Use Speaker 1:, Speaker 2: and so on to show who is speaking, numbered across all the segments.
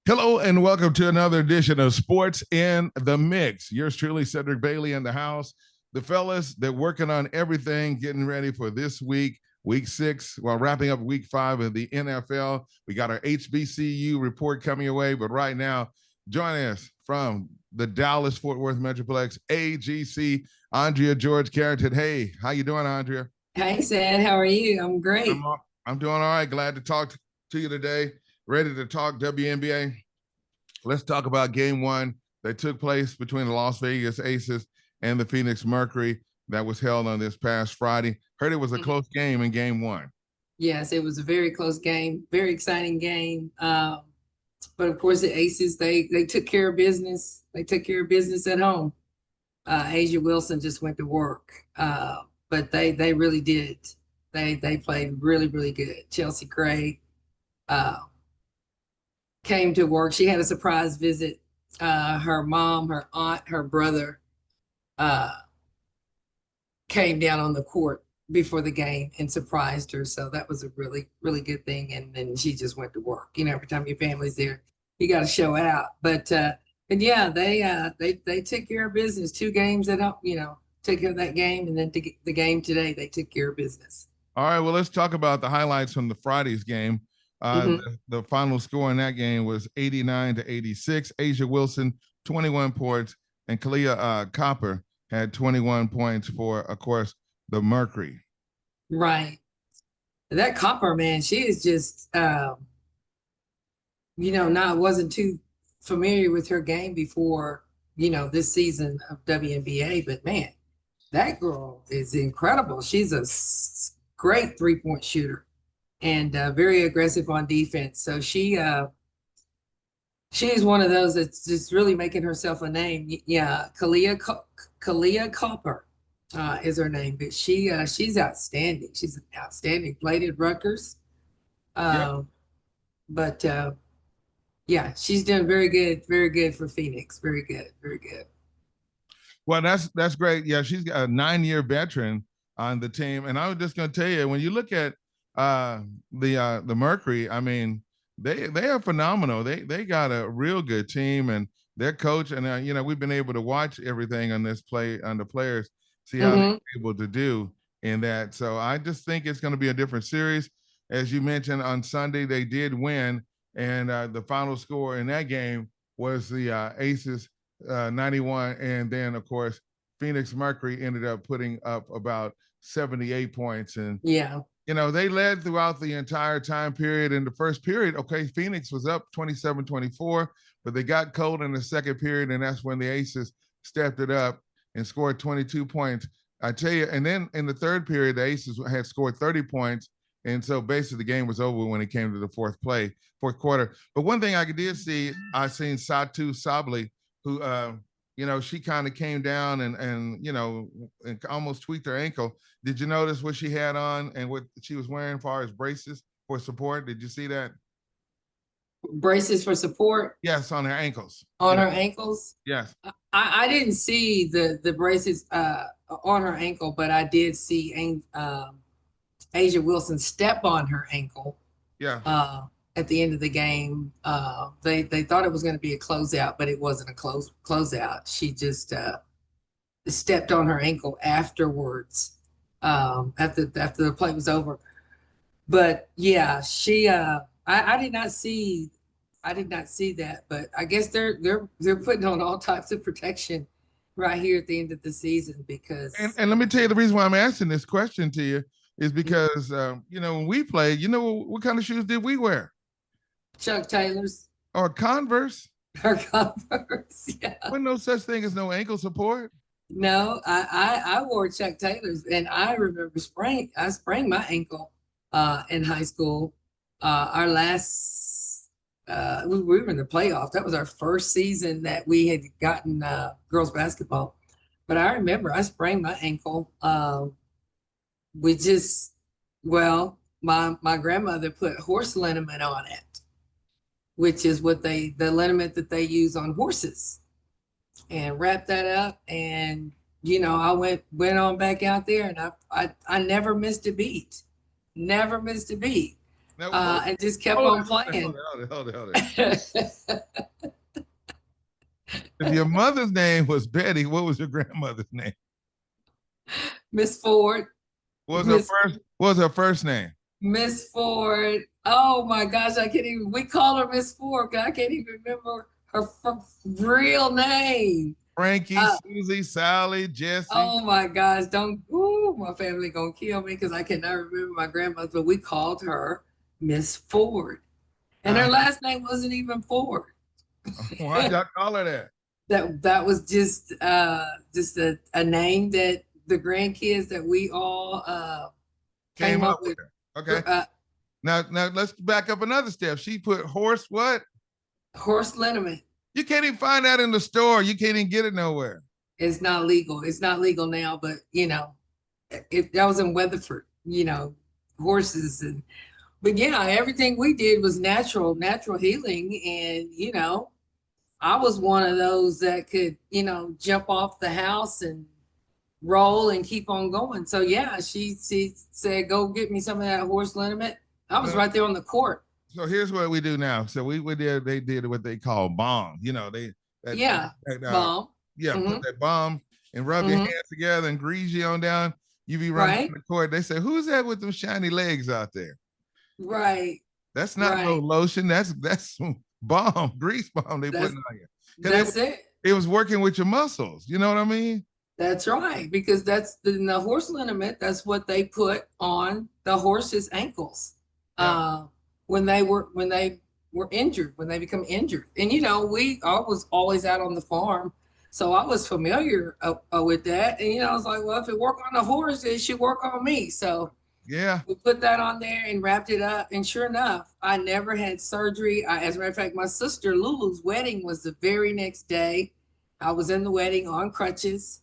Speaker 1: Hello and welcome to another edition of Sports in the Mix. Yours truly, Cedric Bailey in the house. The fellas, they're working on everything, getting ready for this week, week 6, while wrapping up week 5 of the NFL. We got our HBCU report coming away, but right now, joining us from the Dallas-Fort Worth Metroplex, AGC, Andrea George Carrington. Hey, how you doing, Andrea?
Speaker 2: Hey, Sad, how are you? I'm
Speaker 1: I'm,
Speaker 2: great.
Speaker 1: I'm doing all right. Glad to talk to you today. Ready to talk WNBA. Let's talk about game one that took place between the Las Vegas Aces and the Phoenix Mercury that was held on this past Friday. Heard it was a close game in game one.
Speaker 2: Yes, it was a very close game, very exciting game. But of course, the Aces they took care of business. They took care of business at home. Asia Wilson just went to work, but they really did. They played really good. Chelsea Gray uh, came to work. She had a surprise visit. Her mom, her aunt, her brother uh, came down on the court before the game and surprised her. So that was a really good thing. And then she just went to work. You know, every time your family's there, you got to show out. But yeah, they took care of business. 2 games that took care of that game, and then the game today they took care of business.
Speaker 1: All right, well, let's talk about the highlights from the Friday's game.
Speaker 2: Mm-hmm.
Speaker 1: The final score in that game was 89-86. Asia Wilson, 21 points, and Kalia Copper had 21 points for, of course, the Mercury.
Speaker 2: Right. That Copper, man, she is just not wasn't too familiar with her game before, this season of WNBA, but man, that girl is incredible. She's a great 3-point shooter and very aggressive on defense. So she is one of those that's just really making herself a name. Yeah, Kalia Copper is her name, but she's outstanding. She's an outstanding. Played at Rutgers,
Speaker 1: Yeah.
Speaker 2: but yeah, she's doing very good for Phoenix. Very good, very good.
Speaker 1: Well, that's great. Yeah, she's got a 9-year veteran on the team, and I was just going to tell you, when you look at the Mercury, I mean, they are phenomenal. They got a real good team, and their coach, and we've been able to watch everything on this play on the players, see how they're
Speaker 2: Mm-hmm.
Speaker 1: able to do in that. So I just think it's going to be a different series. As you mentioned on Sunday, they did win, and the final score in that game was the Aces 91. And then, of course, Phoenix Mercury ended up putting up about 78 points. And,
Speaker 2: Yeah.
Speaker 1: they led throughout the entire time period. In the first period, okay, Phoenix was up 27-24, but they got cold in the second period. And that's when the Aces stepped it up and scored 22 points. I tell you, and then in the third period, the Aces had scored 30 points. And so basically the game was over when it came to the fourth quarter. But one thing I did see, I seen Satu Sabli, who she kind of came down and almost tweaked her ankle. Did you notice what she had on and what she was wearing as far as braces for support? Did you see that?
Speaker 2: Braces for support
Speaker 1: Yes, on her ankles.
Speaker 2: on
Speaker 1: Yeah.
Speaker 2: her ankles.
Speaker 1: Yes.
Speaker 2: I didn't see the braces on her ankle, but I did see Asia Wilson step on her ankle
Speaker 1: Yeah.
Speaker 2: at the end of the game. They thought it was going to be a closeout, but it wasn't a closeout. She just stepped on her ankle afterwards, after the play was over. But yeah, she I did not see that, but I guess they're putting on all types of protection right here at the end of the season
Speaker 1: And
Speaker 2: because
Speaker 1: and let me tell you the reason why I'm asking this question to you is because when we played, what kind of shoes did we wear?
Speaker 2: Chuck Taylor's
Speaker 1: Or Converse?
Speaker 2: her Converse. Yeah.
Speaker 1: Wasn't no such thing as no ankle support.
Speaker 2: No, I wore Chuck Taylor's, and I remember I sprained my ankle in high school. Our last we were in the playoffs. That was our first season that we had gotten girls basketball. But I remember I sprained my ankle. We just my grandmother put horse liniment on it, which is the liniment that they use on horses, and wrapped that up. And I went on back out there, and I never missed a beat, never missed a beat.
Speaker 1: Now,
Speaker 2: and just kept
Speaker 1: hold
Speaker 2: on
Speaker 1: it, hold it,
Speaker 2: playing.
Speaker 1: hold it, hold it, hold it. If your mother's name was Betty, what was your grandmother's name?
Speaker 2: Miss Ford,
Speaker 1: What was her
Speaker 2: Miss
Speaker 1: first? What was her first name?
Speaker 2: Miss Ford. Oh my gosh, I can't even. We call her Miss Ford. 'Cause I can't even remember her real name.
Speaker 1: Frankie,
Speaker 2: Uh,
Speaker 1: Susie, Sally, Jesse.
Speaker 2: oh my gosh, don't. Ooh, my family gonna kill me because I cannot remember my grandmother. But we called her Miss Ford, and her
Speaker 1: Uh,
Speaker 2: last name wasn't even Ford.
Speaker 1: why'd y'all call her that?
Speaker 2: That was just a name that the grandkids that we all
Speaker 1: Came
Speaker 2: came
Speaker 1: up
Speaker 2: up
Speaker 1: with
Speaker 2: with.
Speaker 1: her. Okay.
Speaker 2: Uh,
Speaker 1: Now let's back up another step. She put horse what?
Speaker 2: horse liniment.
Speaker 1: You can't even find that in the store. You can't even get it nowhere.
Speaker 2: It's not legal. It's not legal now, but that was in Weatherford, horses and but yeah, everything we did was natural healing. And I was one of those that could, jump off the house and roll and keep on going. So yeah, she said, go get me some of that horse liniment. I was
Speaker 1: No,
Speaker 2: right there on the court.
Speaker 1: so here's what we do now. So we did they did what they call bomb. That,
Speaker 2: Yeah,
Speaker 1: that
Speaker 2: mom.
Speaker 1: yeah, put
Speaker 2: Mm-hmm.
Speaker 1: that bomb and rub your
Speaker 2: Mm-hmm.
Speaker 1: hands together and grease you on down. You be running
Speaker 2: Right,
Speaker 1: on the court. They say, who's that with them shiny legs out there?
Speaker 2: right,
Speaker 1: That's not no
Speaker 2: right.
Speaker 1: lotion. That's some bomb, grease bomb they
Speaker 2: That's
Speaker 1: putting on you. Because
Speaker 2: that's it.
Speaker 1: it was working with your muscles. You know what I mean?
Speaker 2: That's right, because that's the horse liniment. That's what they put on the horse's ankles
Speaker 1: Yeah.
Speaker 2: uh, when they were injured, when they become injured. And I was always out on the farm, so I was familiar with that. And I was like, well, if it work on the horse, it should work on me. So
Speaker 1: Yeah.
Speaker 2: we put that on there and wrapped it up. And sure enough, I never had surgery. As a matter of fact, my sister Lulu's wedding was the very next day. I was in the wedding on crutches.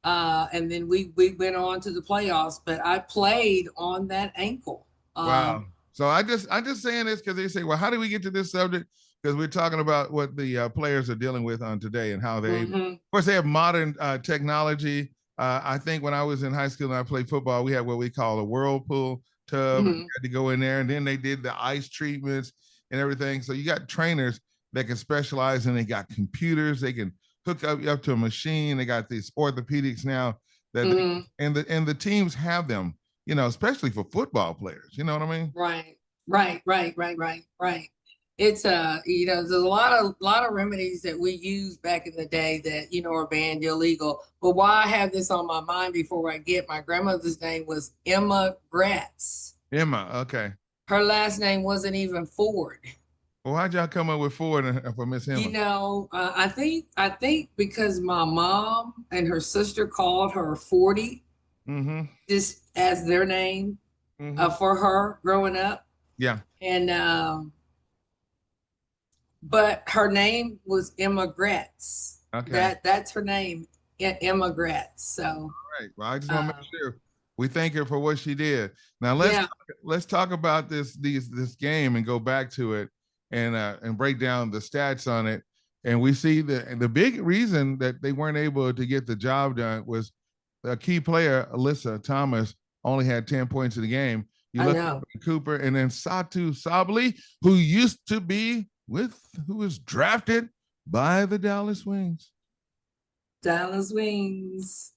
Speaker 2: And then we went on to the playoffs, but I played on that ankle.
Speaker 1: Wow. So I just saying this because they say, well, how do we get to this subject? Because we're talking about what the players are dealing with on today and how they,
Speaker 2: Mm-hmm,
Speaker 1: of course, they have modern technology. I think when I was in high school and I played football, we had what we call a whirlpool tub. And
Speaker 2: mm-hmm,
Speaker 1: you had to go in there, and then they did the ice treatments and everything. So you got trainers that can specialize, and they got computers. They can hook up to a machine. They got these orthopedics now that
Speaker 2: mm-hmm.
Speaker 1: and the teams have them, especially for football players. You know what I mean?
Speaker 2: Right, right. It's there's a lot of remedies that we used back in the day that are banned, illegal. But why I have this on my mind before I get my grandmother's name was Emma Gratz.
Speaker 1: Emma, okay.
Speaker 2: Her last name wasn't even Ford.
Speaker 1: Well, how'd y'all come up with Ford for Miss Emma?
Speaker 2: I think because my mom and her sister called her 40
Speaker 1: Mm-hmm.
Speaker 2: just as their name
Speaker 1: Mm-hmm.
Speaker 2: for her growing up.
Speaker 1: Yeah.
Speaker 2: And but her name was Emma Gratz.
Speaker 1: Okay.
Speaker 2: That's her name, Emma Gratz. So
Speaker 1: All right. Well, I just want to
Speaker 2: uh,
Speaker 1: make sure we thank her for what she did. Now
Speaker 2: yeah,
Speaker 1: let's talk about this game and go back to it and break down the stats on it. And we see the big reason that they weren't able to get the job done was a key player, Alyssa Thomas, only had 10 points in the game. You
Speaker 2: I
Speaker 1: look
Speaker 2: know.
Speaker 1: at Cooper and then Satu Sabali, who was drafted by the Dallas Wings.
Speaker 2: Dallas Wings.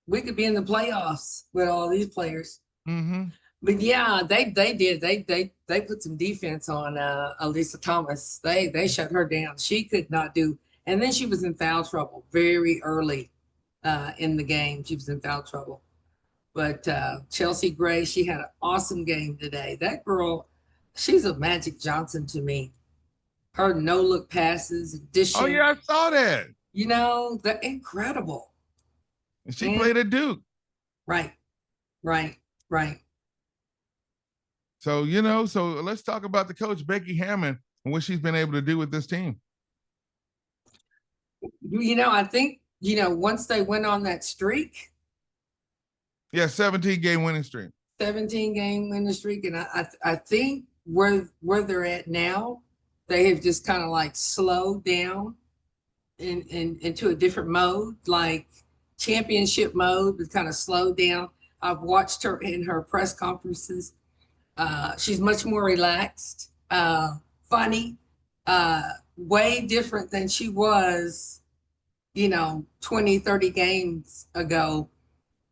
Speaker 2: We could be in the playoffs with all these players.
Speaker 1: Mm-hmm.
Speaker 2: But yeah, they did. They put some defense on Alyssa Thomas. They shut her down. She could not do. And then she was in foul trouble very early in the game. She was in foul trouble. But Chelsea Gray, she had an awesome game today. That girl, she's a Magic Johnson to me. Her no look passes,
Speaker 1: Oh
Speaker 2: dishing,
Speaker 1: yeah, I saw that.
Speaker 2: they're incredible.
Speaker 1: And she
Speaker 2: And
Speaker 1: played at Duke.
Speaker 2: right, right, right.
Speaker 1: So, so let's talk about the coach, Becky Hammon, and what she's been able to do with this team.
Speaker 2: I think, once they went on that streak,
Speaker 1: Yeah, 17 game winning streak.
Speaker 2: 17 game winning streak, and I think where they're at now, they have just kind of like slowed down into a different mode, like championship mode, but kind of slowed down. I've watched her in her press conferences. She's much more relaxed, funny, way different than she was, 20, 30 games ago,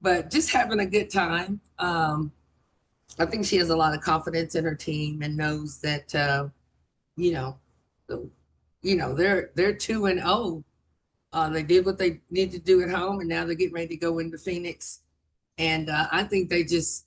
Speaker 2: but just having a good time. I think she has a lot of confidence in her team and knows that, you know, they're 2-0. They did what they need to do at home, and now they're getting ready to go into Phoenix. And I think they're just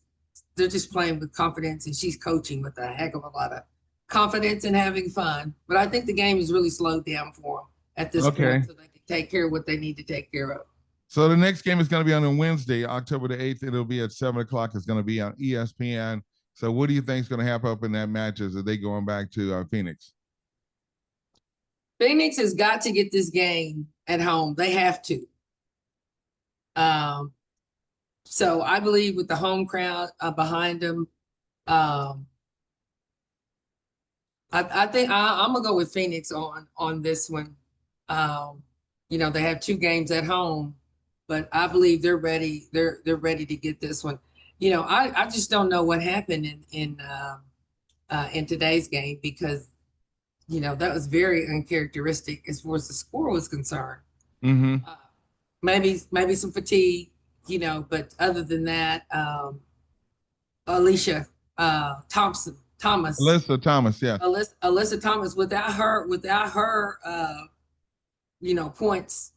Speaker 2: playing with confidence, and she's coaching with a heck of a lot of confidence and having fun. But I think the game is really slowed down for them at this point, so they can take care of what they need to take care of.
Speaker 1: So the next game is going to be on a Wednesday, October the 8th. It'll be at 7 o'clock. It's going to be on ESPN. So what do you think is going to happen up in that match? Are they going back to Phoenix?
Speaker 2: Phoenix has got to get this game at home. They have to. So I believe with the home crowd behind them, I think I'm gonna go with Phoenix on this one. They have 2 games at home, but I believe they're ready. They're ready to get this one. I just don't know what happened in today's game, because that was very uncharacteristic as far as the score was concerned.
Speaker 1: Mm-hmm.
Speaker 2: Maybe some fatigue, but other than that, Alyssa Thomas,
Speaker 1: Alyssa Thomas, yeah.
Speaker 2: Alyssa Thomas, without her, points,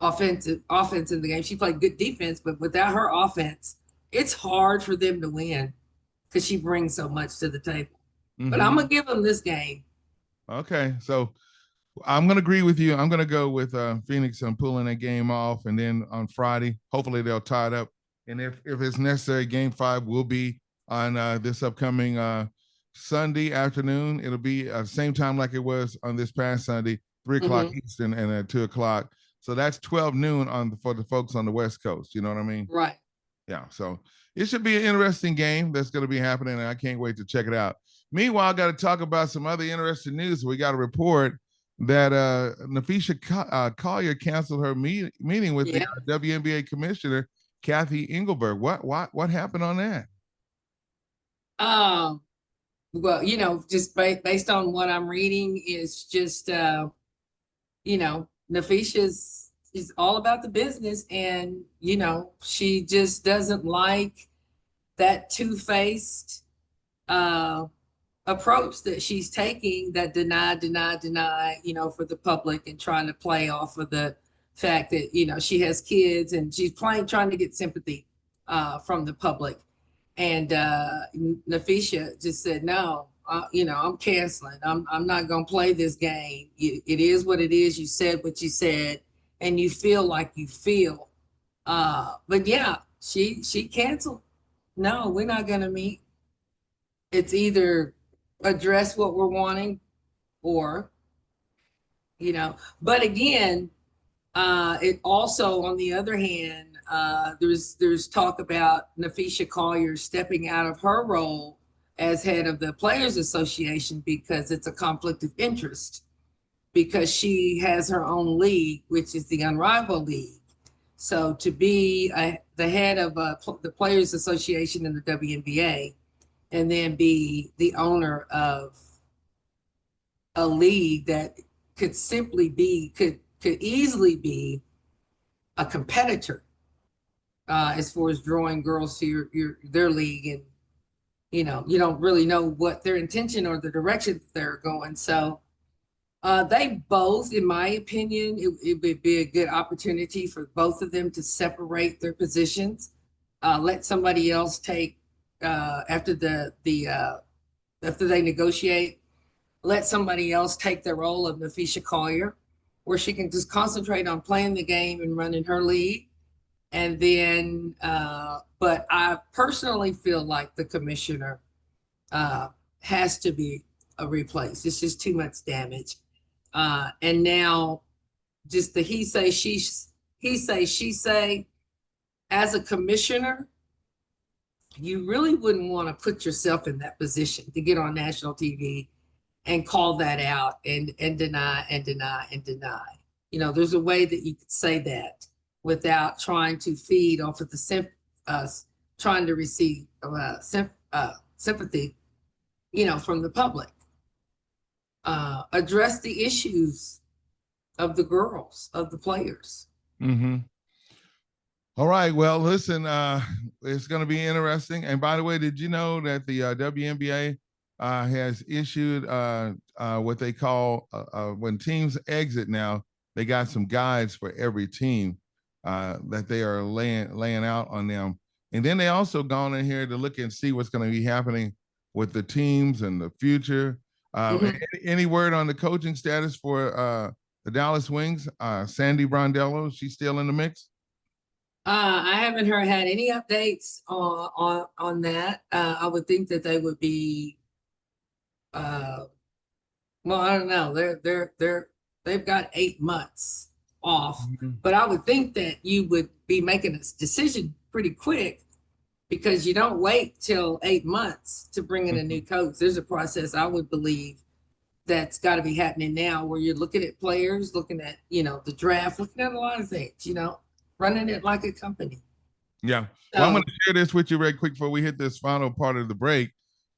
Speaker 2: offense in the game. She played good defense, but without her offense, it's hard for them to win because she brings so much to the table. Mm-hmm. But I'm gonna give them this game.
Speaker 1: Okay, so I'm going to agree with you. I'm going to go with Phoenix on pulling that game off, and then on Friday, hopefully they'll tie it up. And if it's necessary, Game 5 will be on this upcoming Sunday afternoon. It'll be same time like it was on this past Sunday, 3 o'clock mm-hmm. Eastern and at 2 o'clock. So that's 12 noon for the folks on the West Coast. You know what I mean?
Speaker 2: Right.
Speaker 1: Yeah. So it should be an interesting game that's going to be happening, and I can't wait to check it out. Meanwhile, I got to talk about some other interesting news. We got a report that Nafisha Collier canceled her meeting with the WNBA Commissioner Kathy Engelberg. What happened on that?
Speaker 2: Well, just based on what I'm reading, is just Nafisha is all about the business, and she just doesn't like that two-faced approach that she's taking, that deny, for the public, and trying to play off of the fact that, she has kids and she's trying to get sympathy from the public. And Nafisha just said, no, I'm canceling. I'm not going to play this game. It is what it is. You said what you said, and you feel like you feel. But yeah, she canceled. No, we're not going to meet. It's either address what we're wanting, or, but again, it also, on the other hand, there's talk about Nafisha Collier stepping out of her role as head of the Players Association because it's a conflict of interest, because she has her own league, which is the Unrivaled League. So to be the head of the Players Association in the WNBA, and then be the owner of a league that could easily be a competitor as far as drawing girls to their league, and you don't really know what their intention or the direction that they're going. So they both, in my opinion, it would be a good opportunity for both of them to separate their positions, let somebody else take. After after they negotiate, let somebody else take the role of Nafisha Collier, where she can just concentrate on playing the game and running her league. And then, but I personally feel like the commissioner has to be replaced. It's just too much damage. And now, just the he say, she say, as a commissioner, you really wouldn't want to put yourself in that position to get on national TV and call that out and deny. There's a way that you could say that without trying to feed off of trying to receive sympathy, from the public. Address the issues of the girls, of the players.
Speaker 1: Mm-hmm. All right. Well, listen, it's going to be interesting. And by the way, did you know that the WNBA has issued what they call when teams exit now, they got some guides for every team that they are laying out on them. And then they also gone in here to look and see what's going to be happening with the teams and the future. Any word on the coaching status for the Dallas Wings? Sandy Brondello, she's still in the mix?
Speaker 2: I haven't had any updates on that. I would think that they would be. Well, I don't know. They've got 8 months off, but I would think that you would be making a decision pretty quick, because you don't wait till 8 months to bring in a new coach. There's a process, I would believe, that's got to be happening now, where you're looking at players, looking at the draft, looking at a lot of things, running it like a company.
Speaker 1: Yeah. Well, I'm going to share this with you very quick before we hit this final part of the break.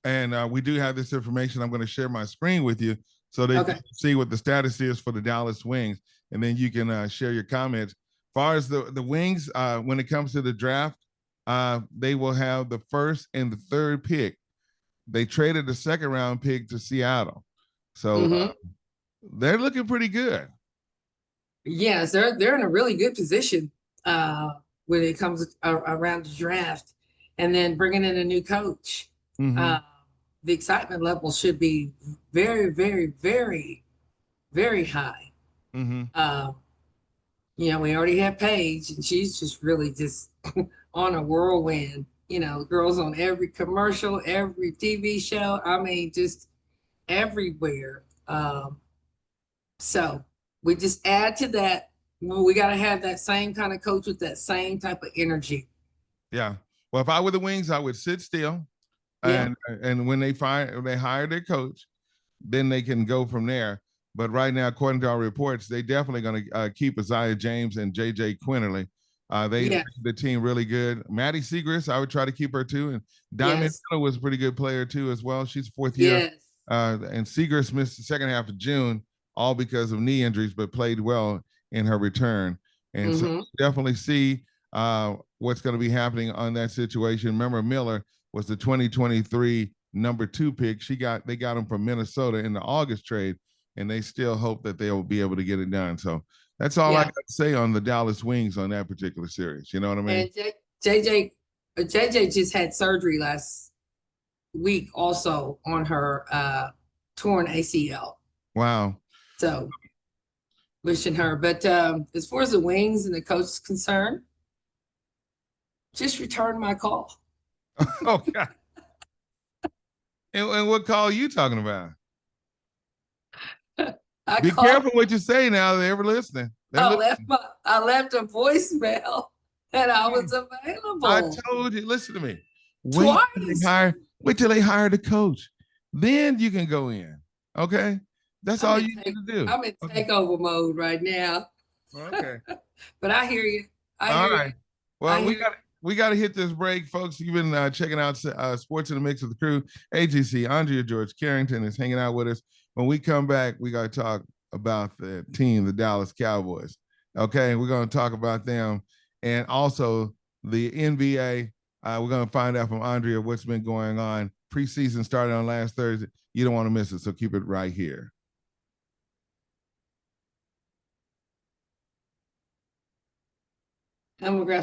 Speaker 1: And we do have this information. I'm going to share my screen with you so that you can see what the status is for the Dallas Wings. And then you can share your comments. As far as the Wings, when it comes to the draft, they will have the 1st and the 3rd pick. They traded the 2nd round pick to Seattle. So they're looking pretty good.
Speaker 2: Yes, they're in a really good position when it comes around the draft, and then bringing in a new coach. The excitement level should be very, very, very, very high. We already have Paige, and she's just really just on a whirlwind. Girls on every commercial, every TV show. I mean, just everywhere. So we just add to that. Well, we got to have that same kind of coach with that same type of energy.
Speaker 1: Yeah. Well, if I were the Wings, I would sit still. And when they hire their coach, then they can go from there. But right now, according to our reports, they definitely going to keep Isaiah James and JJ Quinterly. The team really good. Maddie Segrist, I would try to keep her too. And Diamond Miller was a pretty good player too as well. She's 4th year. And Segrist missed the second half of June, all because of knee injuries, but played well in her return. And so definitely see what's going to be happening on that situation. Remember, Miller was the 2023 number 2 pick. They got him from Minnesota in the August trade, and they still hope that they will be able to get it done. So that's all I got to say on the Dallas Wings on that particular series. You know what I mean?
Speaker 2: And JJ just had surgery last week also on her torn ACL.
Speaker 1: Wow.
Speaker 2: So wishing her. But as far as the Wings and the coach is concerned, just return my call.
Speaker 1: Oh, God. And what call are you talking about? Be careful what you say now. They're ever listening.
Speaker 2: I left a voicemail and I was available.
Speaker 1: I told you, listen to me.
Speaker 2: Twice.
Speaker 1: Wait till they hire the coach. Then you can go in. Okay? That's all you need to do.
Speaker 2: I'm in takeover mode right now.
Speaker 1: Okay.
Speaker 2: But I hear you.
Speaker 1: All right. Well, we got to hit this break, folks. You've been checking out Sports in the Mix with the crew. AGC, Andrea George Carrington is hanging out with us. When we come back, we got to talk about the team, the Dallas Cowboys. Okay, we're going to talk about them. And also the NBA. We're going to find out from Andrea what's been going on. Preseason started on last Thursday. You don't want to miss it, so keep it right here.
Speaker 2: I'm going to grab some